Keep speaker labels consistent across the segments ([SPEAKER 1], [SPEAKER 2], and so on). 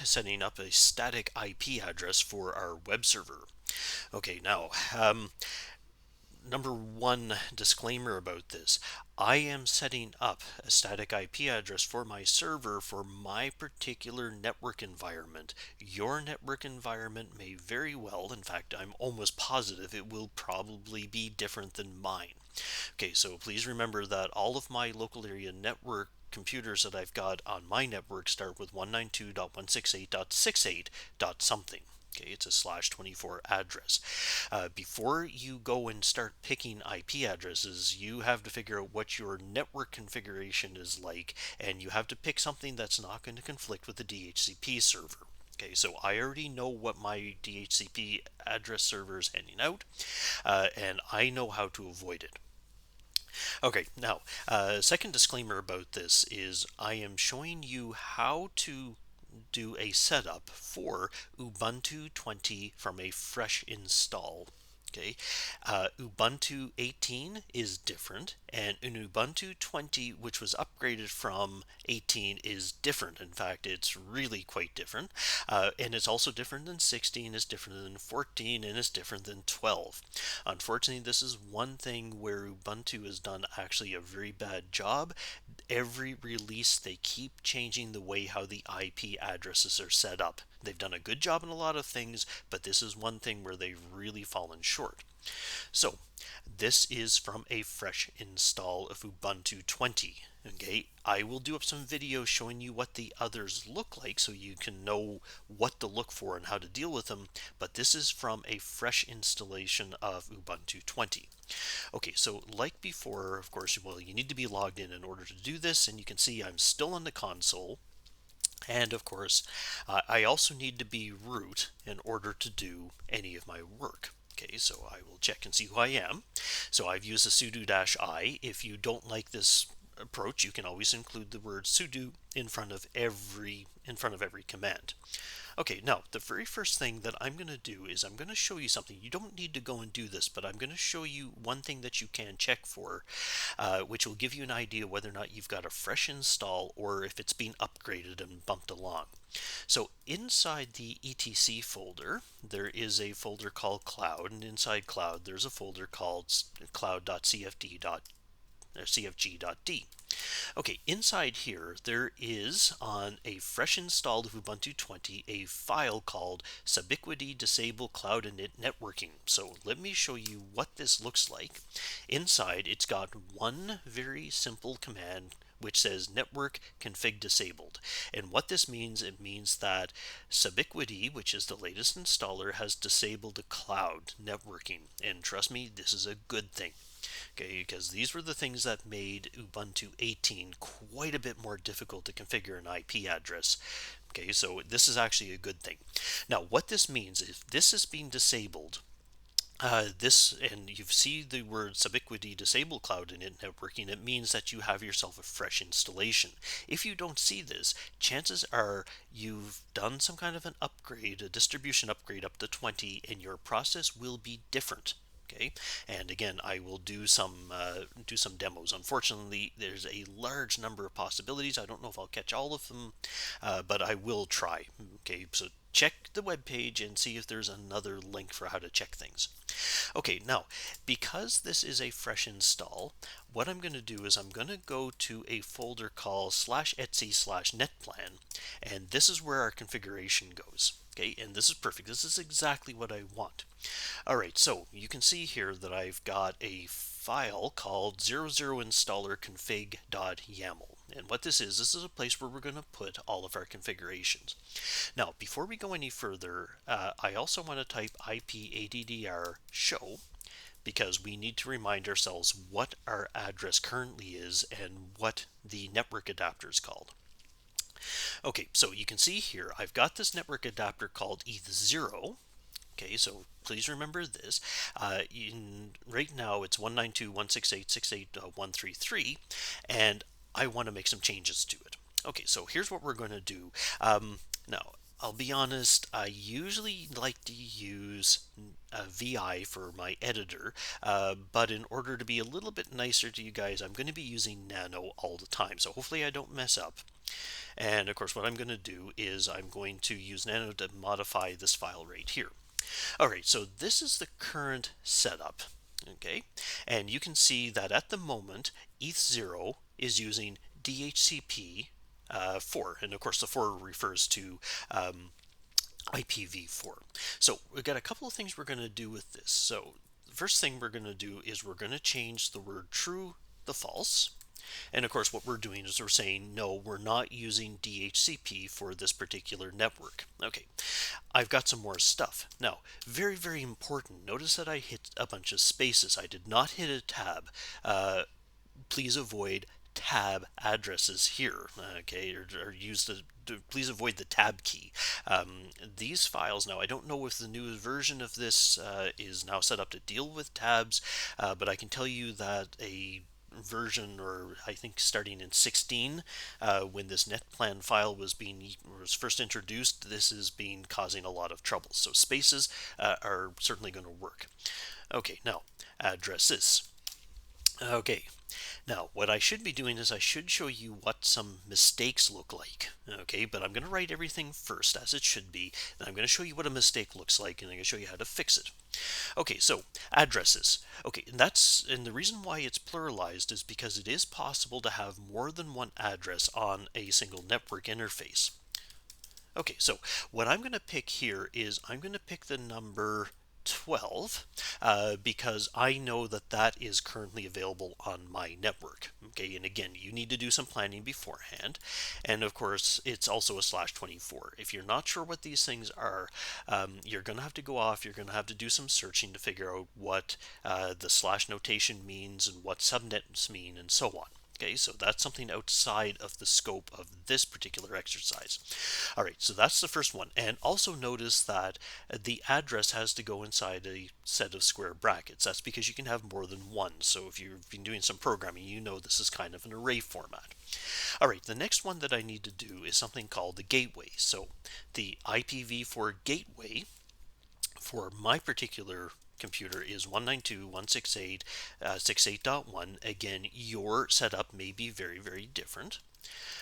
[SPEAKER 1] setting up a static IP address for our web server. Okay, now, number one disclaimer about this. I am setting up a static IP address for my server for my particular network environment. Your network environment may very well, in fact, I'm almost positive it will probably be different than mine. Okay, so please remember that all of my local area network computers that I've got on my network start with 192.168.68. something. Okay, it's a /24 address. Before you go and start picking IP addresses, you have to figure out what your network configuration is like, and you have to pick something that's not going to conflict with the DHCP server. Okay, so I already know what my DHCP address server is handing out, and I know how to avoid it. Okay, now, second disclaimer about this is I am showing you how to do a setup for Ubuntu 20 from a fresh install. Okay, Ubuntu 18 is different, and in Ubuntu 20, which was upgraded from 18, is different. In fact, it's really quite different, and it's also different than 16, it's different than 14, and it's different than 12. Unfortunately, this is one thing where Ubuntu has done actually a very bad job. Every release, they keep changing the way how the IP addresses are set up. They've done a good job in a lot of things, but this is one thing where they've really fallen short. So, this is from a fresh install of Ubuntu 20. Okay, I will do up some videos showing you what the others look like so you can know what to look for and how to deal with them, but this is from a fresh installation of Ubuntu 20. Okay, so like before, of course, well, you need to be logged in order to do this, and you can see I'm still on the console. And of course, I also need to be root in order to do any of my work. Okay, so I will check and see who I am. So I've used the sudo-i. If you don't like this approach, you can always include the word sudo in front of every command. Okay, now the very first thing that I'm going to do is I'm going to show you something. You don't need to go and do this, but I'm going to show you one thing that you can check for, which will give you an idea whether or not you've got a fresh install or if it's been upgraded and bumped along. So inside the etc folder, there is a folder called cloud, and inside cloud there's a folder called cloud.cfg.d. Okay, inside here there is on a fresh installed of Ubuntu 20 a file called Subiquity Disable Cloud Init Networking. So let me show you what this looks like. Inside it's got one very simple command which says network config disabled. And what this means, it means that Subiquity, which is the latest installer, has disabled the cloud networking. And trust me, this is a good thing. Okay, because these were the things that made Ubuntu 18 quite a bit more difficult to configure an IP address. Okay, so this is actually a good thing. Now, what this means, if this is being disabled, and you see the word Subiquity Disable Cloud Init Networking, it means that you have yourself a fresh installation. If you don't see this, chances are you've done some kind of an upgrade, a distribution upgrade up to 20, and your process will be different. Okay, and again, I will do some demos. Unfortunately, there's a large number of possibilities. I don't know if I'll catch all of them, but I will try. Okay, so check the web page and see if there's another link for how to check things. Okay, now, because this is a fresh install, what I'm going to do is I'm going to go to a folder called /etc/netplan, and this is where our configuration goes. Okay, and this is perfect. This is exactly what I want. Alright, so you can see here that I've got a file called 00installer-config.yaml. And what this is a place where we're going to put all of our configurations. Now, before we go any further, I also want to type ipaddr show, because we need to remind ourselves what our address currently is and what the network adapter is called. Okay, so you can see here I've got this network adapter called ETH0. Okay, so please remember this. Right now it's 192.168.68.133, and I want to make some changes to it. Okay, so here's what we're going to do. Now, I'll be honest, I usually like to use VI for my editor, but in order to be a little bit nicer to you guys, I'm going to be using Nano all the time, so hopefully I don't mess up. And of course, what I'm going to do is I'm going to use nano to modify this file right here. All right, so this is the current setup. Okay, and you can see that at the moment, ETH0 is using DHCP 4, and of course the 4 refers to IPv4. So we've got a couple of things we're going to do with this. So the first thing we're going to do is we're going to change the word true to false. And of course, what we're doing is we're saying, no, we're not using DHCP for this particular network. Okay, I've got some more stuff. Now, very, very important. Notice that I hit a bunch of spaces. I did not hit a tab. Please avoid tab addresses here, okay, or use please avoid the tab key. These files, now I don't know if the new version of this is now set up to deal with tabs, but I can tell you that a version, or I think starting in 16, when this netplan file was first introduced, this has been causing a lot of trouble. So spaces are certainly going to work. Okay, now addresses. Okay, now what I should be doing is I should show you what some mistakes look like. Okay, but I'm going to write everything first as it should be, and I'm going to show you what a mistake looks like, and I'm going to show you how to fix it. Okay, so addresses. Okay, and the reason why it's pluralized is because it is possible to have more than one address on a single network interface. Okay, so what I'm going to pick here is I'm going to pick the number 12 because I know that that is currently available on my network. Okay, and again, you need to do some planning beforehand. And of course, it's also a /24. If you're not sure what these things are, you're going to have to go off, you're going to have to do some searching to figure out what the slash notation means and what subnets mean and so on. Okay, so that's something outside of the scope of this particular exercise. All right, so that's the first one. And also notice that the address has to go inside a set of square brackets. That's because you can have more than one. So if you've been doing some programming, you know this is kind of an array format. All right, the next one that I need to do is something called the gateway. So the IPv4 gateway for my particular computer is 192.168.68.1. Again, your setup may be very, very different.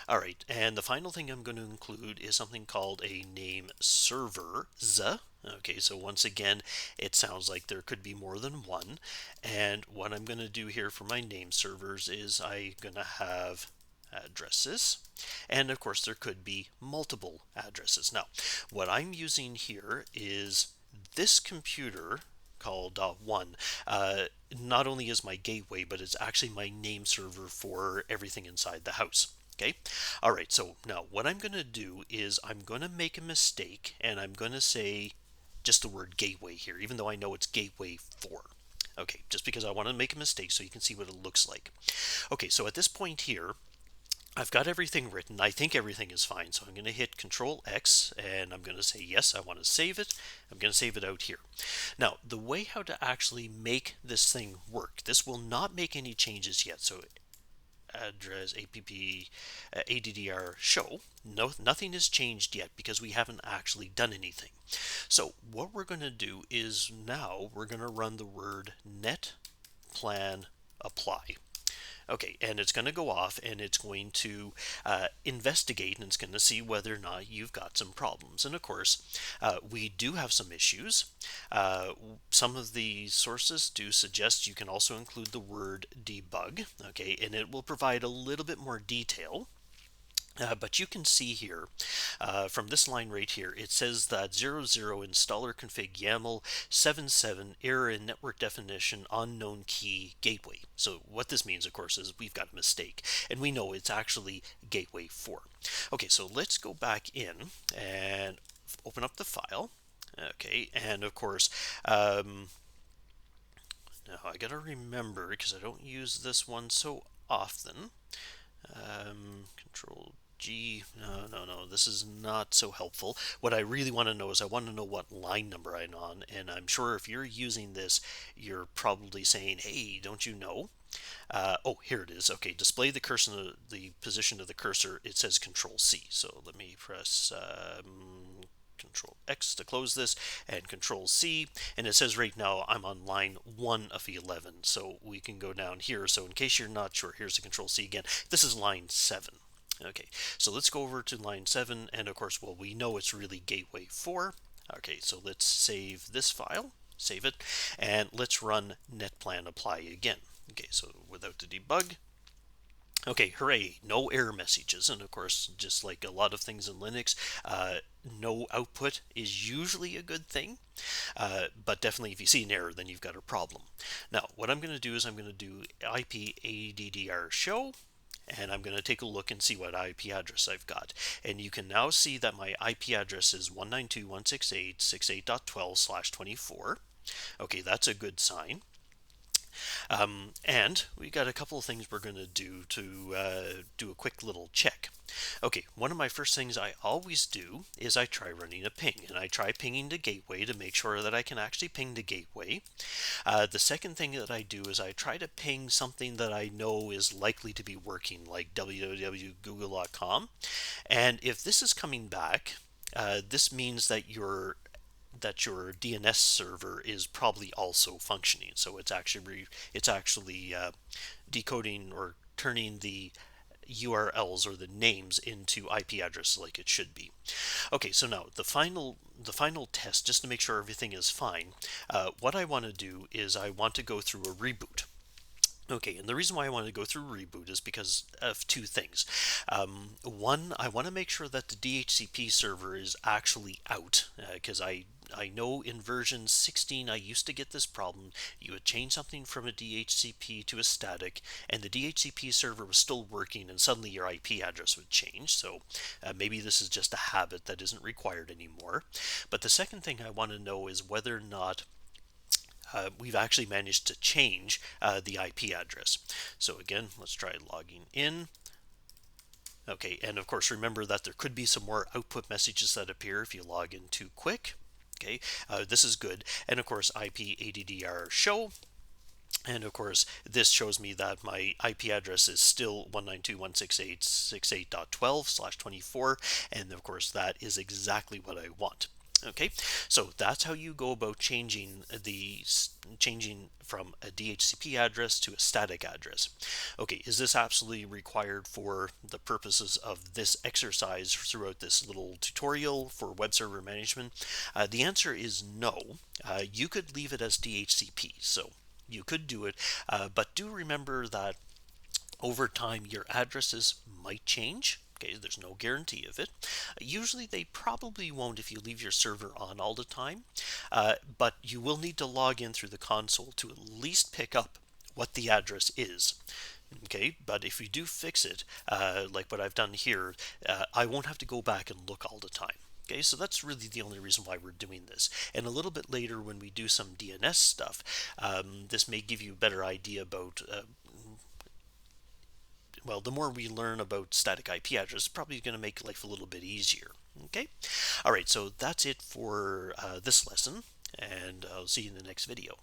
[SPEAKER 1] All right, and the final thing I'm going to include is something called a name servers. Okay, so once again, it sounds like there could be more than one. And what I'm going to do here for my name servers is I'm going to have addresses, and of course there could be multiple addresses. Now, what I'm using here is this computer called .1 not only is my gateway, but it's actually my name server for everything inside the house. Okay, all right, so now what I'm going to do is I'm going to make a mistake, and I'm going to say just the word gateway here, even though I know it's gateway 4. Okay, just because I want to make a mistake so you can see what it looks like. Okay, so at this point here, I've got everything written. I think everything is fine. So I'm going to hit Control X and I'm going to say, yes, I want to save it. I'm going to save it out here. Now, the way how to actually make this thing work, this will not make any changes yet. So address addr show, no, nothing has changed yet because we haven't actually done anything. So what we're going to do is now we're going to run the word netplan apply. Okay, and it's going to go off and it's going to investigate, and it's going to see whether or not you've got some problems. And of course, we do have some issues. Some of the sources do suggest you can also include the word debug, okay, and it will provide a little bit more detail. But you can see here from this line right here, it says that 00 installer config YAML 77 error in network definition unknown key gateway. So what this means, of course, is we've got a mistake, and we know it's actually gateway 4. Okay, so let's go back in and open up the file. Okay, and of course, now I gotta remember, because I don't use this one so often. Control G, no, this is not so helpful. What I really want to know is I want to know what line number I'm on, and I'm sure if you're using this, you're probably saying, hey, don't you know? Oh, here it is. Okay, display the cursor, the position of the cursor, it says Control C. So let me press Control X to close this, and Control C, and it says right now I'm on line 1 of 11. So we can go down here. So in case you're not sure, here's the Control C again. This is line 7. Okay, so let's go over to line 7, and of course, well, we know it's really gateway 4. Okay, so let's save this file, save it, and let's run netplan apply again. Okay, so without the debug. Okay, hooray, no error messages. And of course, just like a lot of things in Linux, no output is usually a good thing. But definitely if you see an error, then you've got a problem. Now, what I'm going to do is I'm going to do IPADDR show, and I'm going to take a look and see what IP address I've got. And you can now see that my IP address is 192.168.68.12/24. Okay, that's a good sign. And we got a couple of things we're going to do do a quick little check. Okay, one of my first things I always do is I try running a ping, and I try pinging the gateway to make sure that I can actually ping the gateway. The second thing that I do is I try to ping something that I know is likely to be working, like www.google.com. And if this is coming back, this means that your DNS server is probably also functioning. So it's actually decoding or turning the URLs or the names into IP addresses like it should be. Okay, so now the final test, just to make sure everything is fine. What I want to do is I want to go through a reboot. Okay, and the reason why I want to go through reboot is because of two things. One, I want to make sure that the DHCP server is actually out, because I know in version 16 I used to get this problem. You would change something from a DHCP to a static, and the DHCP server was still working, and suddenly your IP address would change. So maybe this is just a habit that isn't required anymore. But the second thing I want to know is whether or not we've actually managed to change the IP address. So again, let's try logging in. Okay, and of course remember that there could be some more output messages that appear if you log in too quick. Okay, this is good. And of course IPADDR show. And of course, this shows me that my IP address is still 192.168.68.12/24. And of course, that is exactly what I want. Okay, so that's how you go about changing from a DHCP address to a static address. Okay, is this absolutely required for the purposes of this exercise throughout this little tutorial for web server management? The answer is no. You could leave it as DHCP, so you could do it, but do remember that over time your addresses might change. Okay, there's no guarantee of it. Usually they probably won't if you leave your server on all the time, but you will need to log in through the console to at least pick up what the address is. Okay, but if you do fix it, like what I've done here, I won't have to go back and look all the time. Okay, so that's really the only reason why we're doing this. And a little bit later when we do some DNS stuff, this may give you a better idea about well, the more we learn about static IP address, it's probably going to make life a little bit easier. Okay? All right, so that's it for this lesson, and I'll see you in the next video.